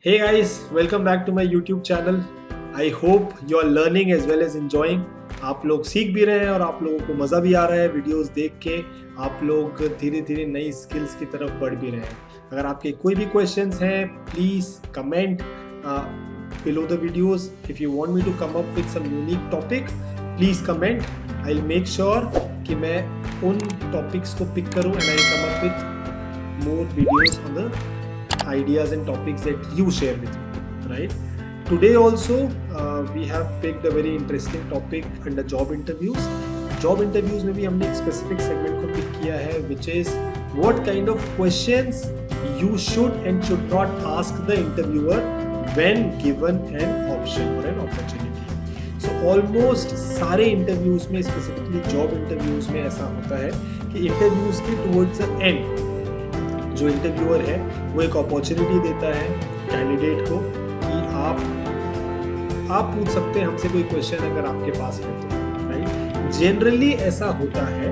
Hey guys, welcome back to my YouTube channel. I hope you are learning as well as enjoying. आप लोग सीख भी रहे हैं और आप लोगों को मज़ा भी आ रहा है वीडियोस देख के. आप लोग धीरे धीरे नई स्किल्स की तरफ बढ़ भी रहे हैं. अगर आपके कोई भी क्वेश्चंस हैं please comment below the videos. If you want me to come up with some unique topic, please comment. I'll make sure कि मैं उन topics को pick करूँ and I'll come up with more videos on the ideas and topics that you share with me, right? Today also we have picked a very interesting topic under job interviews. Job interviews में भी हमने एक specific segment को pick किया है, which is what kind of questions you should and should not ask the interviewer when given an option or an opportunity. So almost सारे interviews में, specifically job interviews में ऐसा होता है कि interviews के towards the end जो interviewer है वो एक अपॉर्चुनिटी देता है कैंडिडेट को कि आप पूछ सकते हैं हमसे कोई क्वेश्चन अगर आपके पास है तो, राइट. जनरली ऐसा होता है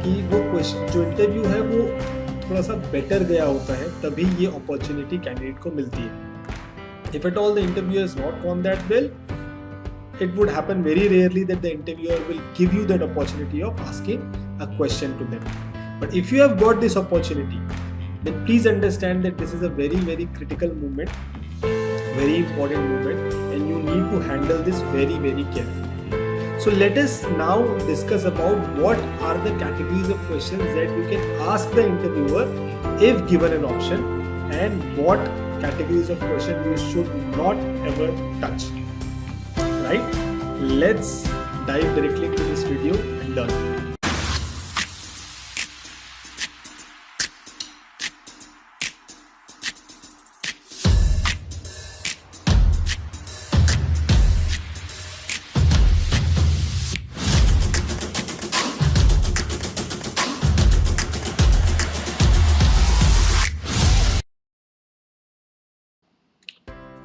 कि वो क्वेश्चन जो इंटरव्यू है वो थोड़ा सा बेटर गया होता है, तभी ये अपॉर्चुनिटी कैंडिडेट को मिलती है. If at all the interview is not gone that well, it would happen very rarely that the interviewer will give you that opportunity of asking a question to them. But if you have got this opportunity, then please understand that this is a very, very critical moment, very important moment, and you need to handle this very, very carefully. So let us now discuss about what are the categories of questions that you can ask the interviewer if given an option, and what categories of questions you should not ever touch. Right? Let's dive directly into this video and learn.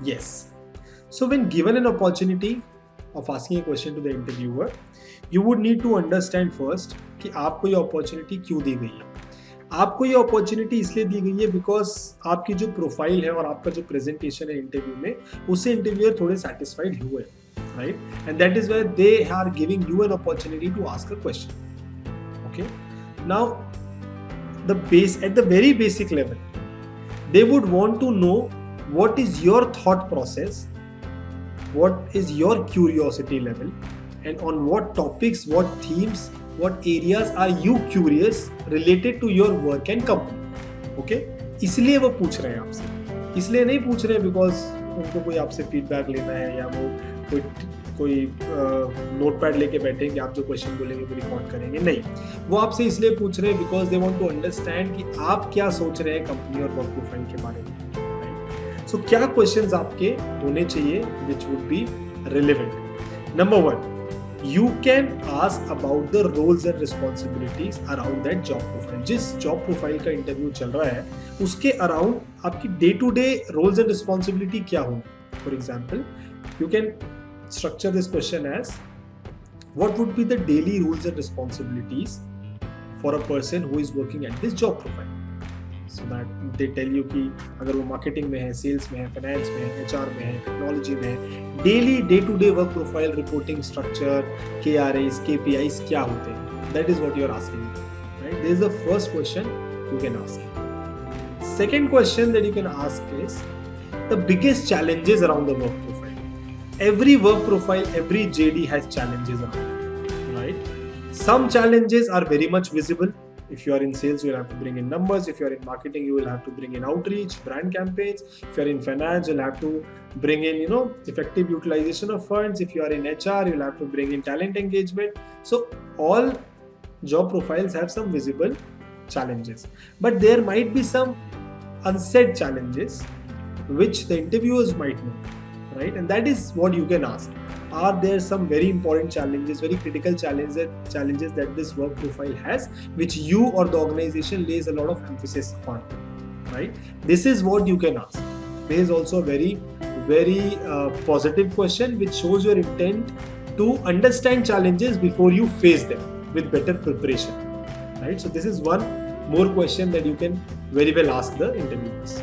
Yes. So when given an opportunity of asking a question to the interviewer, you would need to understand first कि आपको ये opportunity क्यों दी गई है. आपको ये opportunity इसलिए दी गई है because आपकी जो प्रोफाइल है और आपका जो प्रेजेंटेशन है इंटरव्यू में, उससे इंटरव्यूअर थोड़े satisfied हुए, right? And that is why they are giving you an opportunity to ask a question. Okay. Now, at the very basic level, they would want to know what is your thought process, what is your curiosity level, and on what topics, what themes, what areas are you curious related to your work and company. Okay? इसलिए वो पूछ रहे हैं आपसे, इसलिए नहीं पूछ रहे हैं बिकॉज उनको कोई आपसे फीडबैक लेना है या वो कोई नोटपैड लेके बैठेंगे, आप जो क्वेश्चन बोलेंगे वो रिकॉर्ड करेंगे. नहीं, वो आपसे इसलिए पूछ रहे हैं because they want to understand कि आप क्या सोच रहे हैं कंपनी और वर्क प्रोफाइल के बारे में. So, क्या क्वेश्चंस आपके होने चाहिए which would be relevant? Number one, you can ask about the roles and responsibilities around that job profile. जिस job profile का इंटरव्यू चल रहा है उसके अराउंड आपकी day to day roles and responsibility क्या होंगी. For example, you can structure this question as what would be the daily rules and responsibilities for a person who is working at this job profile. So that they tell you कि अगर वो marketing में है, sales में है, finance में है, HR में है, टेक्नोलॉजी में है, daily day to day work profile, reporting structure, KRAs, KPIs क्या होते हैं. That is what you are asking, right? This is the first question you can ask. Second question that you can ask is the biggest challenges around the work profile. Every work profile, every JD has challenges around it, right? Some challenges are very much visible. If you are in sales, you will have to bring in numbers. If you are in marketing, you will have to bring in outreach, brand campaigns. If you are in finance, you'll have to bring in, effective utilization of funds. If you are in HR, you'll have to bring in talent engagement. So all job profiles have some visible challenges, but there might be some unsaid challenges which the interviewers might know, right? And that is what you can ask. Are there some very important challenges, very critical challenges that this work profile has, which you or the organization lays a lot of emphasis on, right? This is what you can ask. There is also a very, very positive question which shows your intent to understand challenges before you face them with better preparation, right? So this is one more question that you can very well ask the interviewers.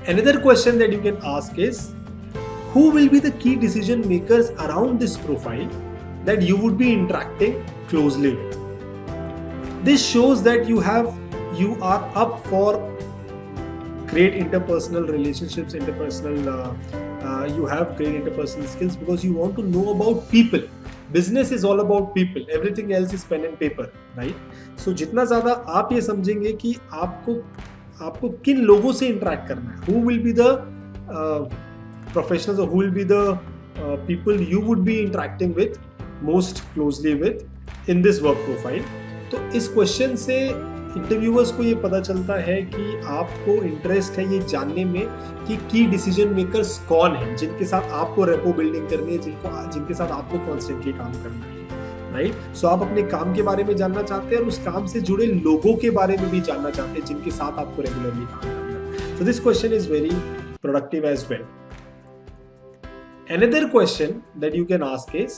Another question that you can ask is, who will be the key decision makers around this profile that you would be interacting closely with? This shows that you are up for great interpersonal relationships, you have great interpersonal skills because you want to know about people. Business is all about people. Everything else is pen and paper, right? So जितना ज़्यादा आप ये समझेंगे कि आपको किन लोगों से इंटरेक्ट करना है, who will be the professionals or who will be the people you would be interacting with most closely with in this work profile. तो इस क्वेश्चन से इंटरव्यूअर्स को ये पता चलता है कि आपको इंटरेस्ट है ये जानने में कि की डिसीजन मेकर्स कौन हैं, जिनके साथ आपको रेपो बिल्डिंग करनी है, जिनके साथ आपको कॉन्स्टेंटली काम करना है, राइट? सो आप अपने काम के बारे में जानना चाहते हैं और उस काम से जुड़े लोगों के बारे में भी जानना चाहते हैं जिनके साथ आपको रेगुलरली काम करना है. So this question is very productive as well. Another question that you can ask is,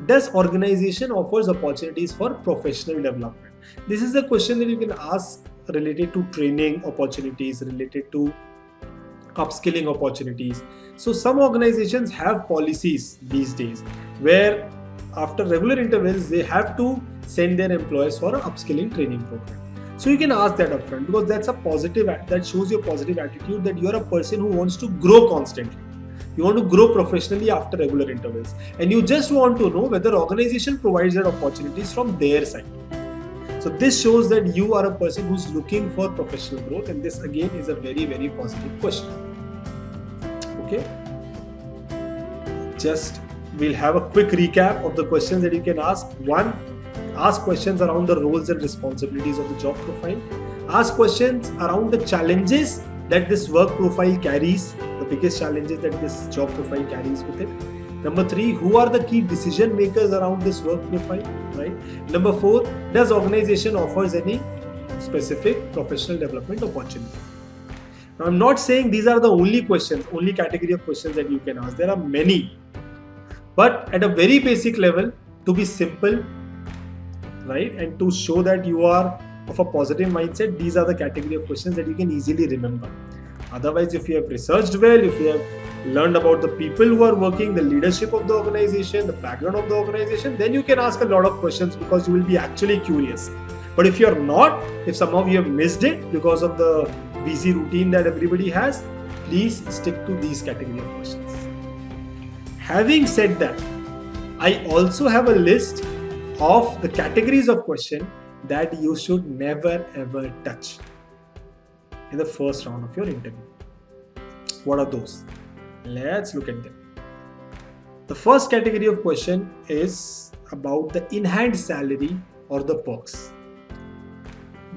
does organization offers opportunities for professional development? This is a question that you can ask related to training opportunities, related to upskilling opportunities. So some organizations have policies these days where after regular intervals they have to send their employees for an upskilling training program. So you can ask that upfront because that shows your positive attitude that you are a person who wants to grow constantly. You want to grow professionally after regular intervals, and you just want to know whether organization provides that opportunities from their side. So this shows that you are a person who's looking for professional growth, and this again is a very, very positive question. Okay. We'll have a quick recap of the questions that you can ask. 1. Ask questions around the roles and responsibilities of the job profile. Ask questions around the challenges that this work profile carries, the biggest challenges that this job profile carries with it. Number 3, who are the key decision makers around this work profile, right? Number 4, does organization offers any specific professional development opportunity? Now, I'm not saying these are the only category of questions that you can ask. There are many, but at a very basic level, to be simple, right, and to show that you are of a positive mindset, these are the category of questions that you can easily remember. Otherwise, if you have researched well, if you have learned about the people who are working, the leadership of the organization, the background of the organization, then you can ask a lot of questions because you will be actually curious. But if you are not, if somehow you have missed it because of the busy routine that everybody has, please stick to these category of questions. Having said that, I also have a list of the categories of question that you should never ever touch in the first round of your interview. What are those? Let's look at them. The first category of question is about the in-hand salary or the perks.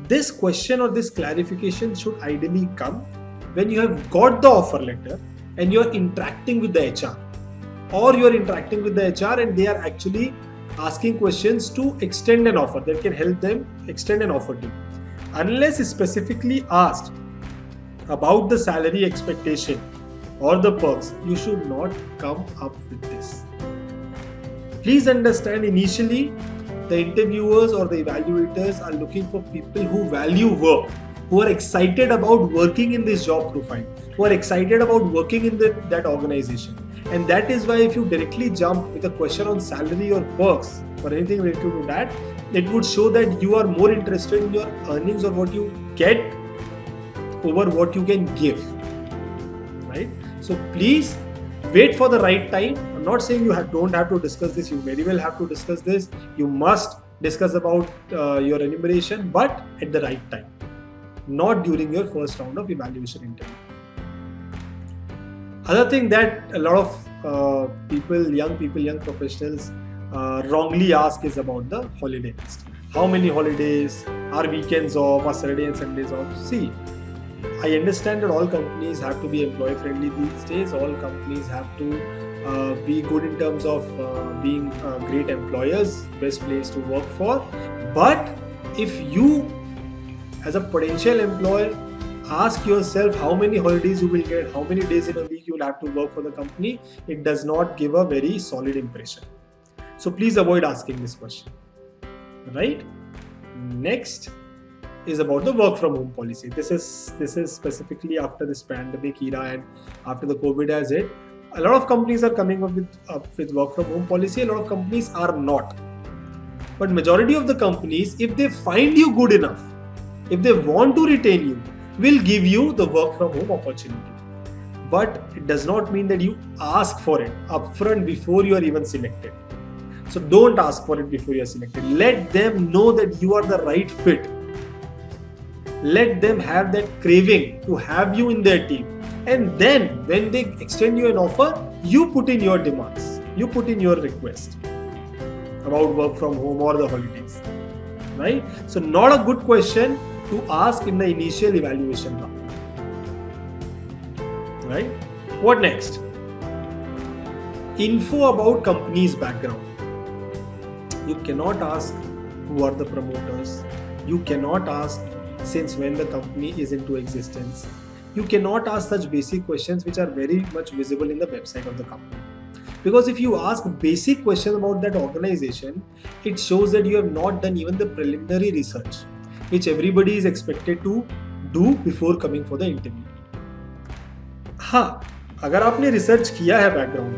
This question or this clarification should ideally come when you have got the offer letter and you're interacting with the HR, or you're interacting with the HR and they are actually asking questions to extend an offer that can help them extend an offer to you. Unless specifically asked about the salary expectation or the perks, you should not come up with this. Please understand, initially the interviewers or the evaluators are looking for people who value work, who are excited about working in this job profile, who are excited about working in that organization. And that is why if you directly jump with a question on salary or perks or anything related to that, it would show that you are more interested in your earnings or what you get over what you can give, right? So please wait for the right time. I'm not saying you don't have to discuss this. You very well have to discuss this. You must discuss about your remuneration, but at the right time, not during your first round of evaluation interview. Other thing that a lot of young professionals wrongly ask is about the holiday list. How many holidays? Are weekends off? Are Saturday and Sundays off? See, I understand that all companies have to be employee friendly these days. All companies have to be good in terms of being great employers, best place to work for. But if you, as a potential employer, ask yourself how many holidays you will get, how many days in a week you will have to work for the company, it does not give a very solid impression. So please avoid asking this question, right? Next is about the work from home policy. This is specifically after this pandemic era and after the COVID has hit. A lot of companies are coming up with work from home policy. A lot of companies are not. But majority of the companies, if they find you good enough, if they want to retain you, will give you the work from home opportunity. But it does not mean that you ask for it upfront before you are even selected. So don't ask for it before you are selected. Let them know that you are the right fit. Let them have that craving to have you in their team. And then when they extend you an offer, you put in your demands. You put in your request about work from home or the holidays. Right? So not a good question to ask in the initial evaluation round. Right? What next? Info about company's background. You cannot ask who are the promoters. You cannot ask since when the company is into existence. You cannot ask such basic questions which are very much visible in the website of the company. Because if you ask basic questions about that organization, it shows that you have not done even the preliminary research, which everybody is expected to do before coming for the interview. हाँ, अगर आपने research किया है background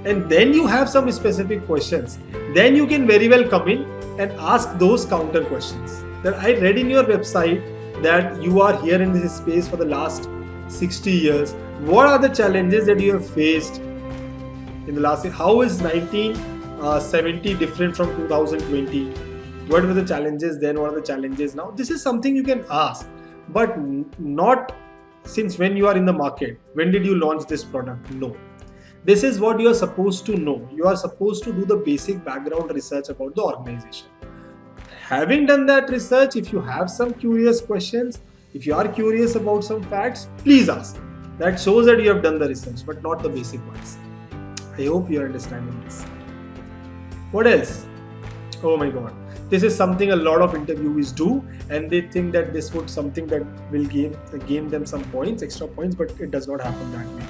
and then you have some specific questions, then you can very well come in and ask those counter questions. That I read in your website that you are here in this space for the last 60 years. What are the challenges that you have faced in the last year? How is 1970 different from 2020? What were the challenges then? What are the challenges now? This is something you can ask, but not since when you are in the market. When did you launch this product? No. This is what you are supposed to know. You are supposed to do the basic background research about the organization. Having done that research, if you have some curious questions, if you are curious about some facts, please ask. That shows that you have done the research, but not the basic ones. I hope you are understanding this. What else? Oh my god. This is something a lot of interviewees do, and they think that this would something that will gain them some points, extra points, but it does not happen that way.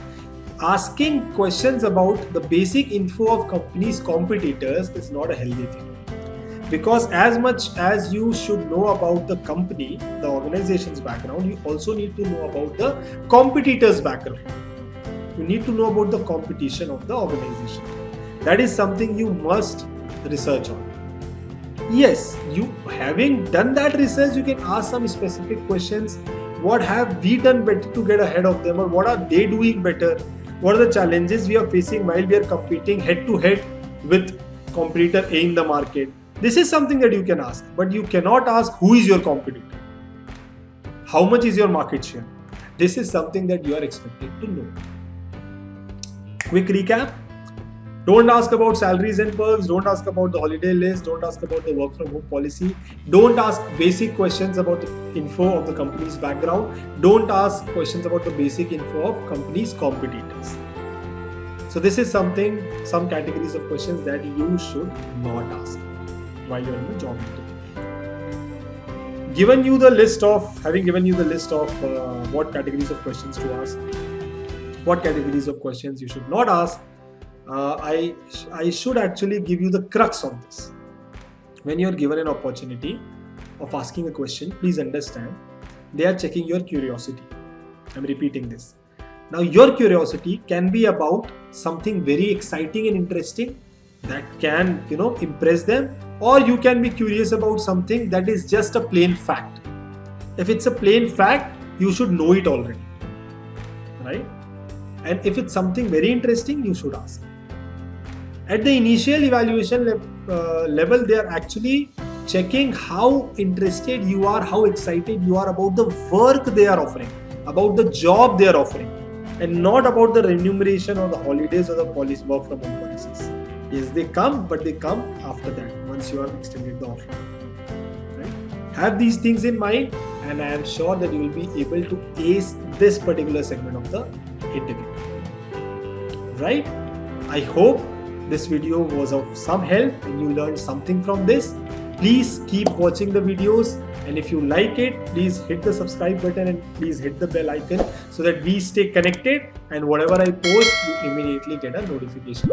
Asking questions about the basic info of companies' competitors is not a healthy thing. Because as much as you should know about the company, the organization's background, you also need to know about the competitor's background. You need to know about the competition of the organization. That is something you must research on. Yes, you having done that research, you can ask some specific questions. What have we done better to get ahead of them, or what are they doing better? What are the challenges we are facing while we are competing head to head with competitor A in the market? This is something that you can ask, but you cannot ask who is your competitor. How much is your market share? This is something that you are expected to know. Quick recap. Don't ask about salaries and perks. Don't ask about the holiday list. Don't ask about the work from home policy. Don't ask basic questions about the info of the company's background. Don't ask questions about the basic info of company's competitors. So this is some categories of questions that you should not ask while you're in the job interview. Having given you the list of what categories of questions to ask, what categories of questions you should not ask, I should actually give you the crux of this. When you're given an opportunity of asking a question, please understand they are checking your curiosity. I'm repeating this. Now your curiosity can be about something very exciting and interesting that can, impress them, or you can be curious about something that is just a plain fact. If it's a plain fact, you should know it already, right? And if it's something very interesting, you should ask. At the initial evaluation level, they are actually checking how interested you are, how excited you are about the work they are offering, about the job they are offering, and not about the remuneration or the holidays or the work from home policies. Yes, they come, but they come after that, once you are extended the offer. Right? Have these things in mind, and I am sure that you will be able to ace this particular segment of the interview. Right? I hope this video was of some help and you learned something from this. Please keep watching the videos, and if you like it, please hit the subscribe button and please hit the bell icon so that we stay connected, and whatever I post, you immediately get a notification.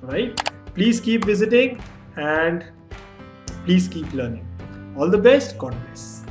Right? Please keep visiting and please keep learning. All the best. God bless.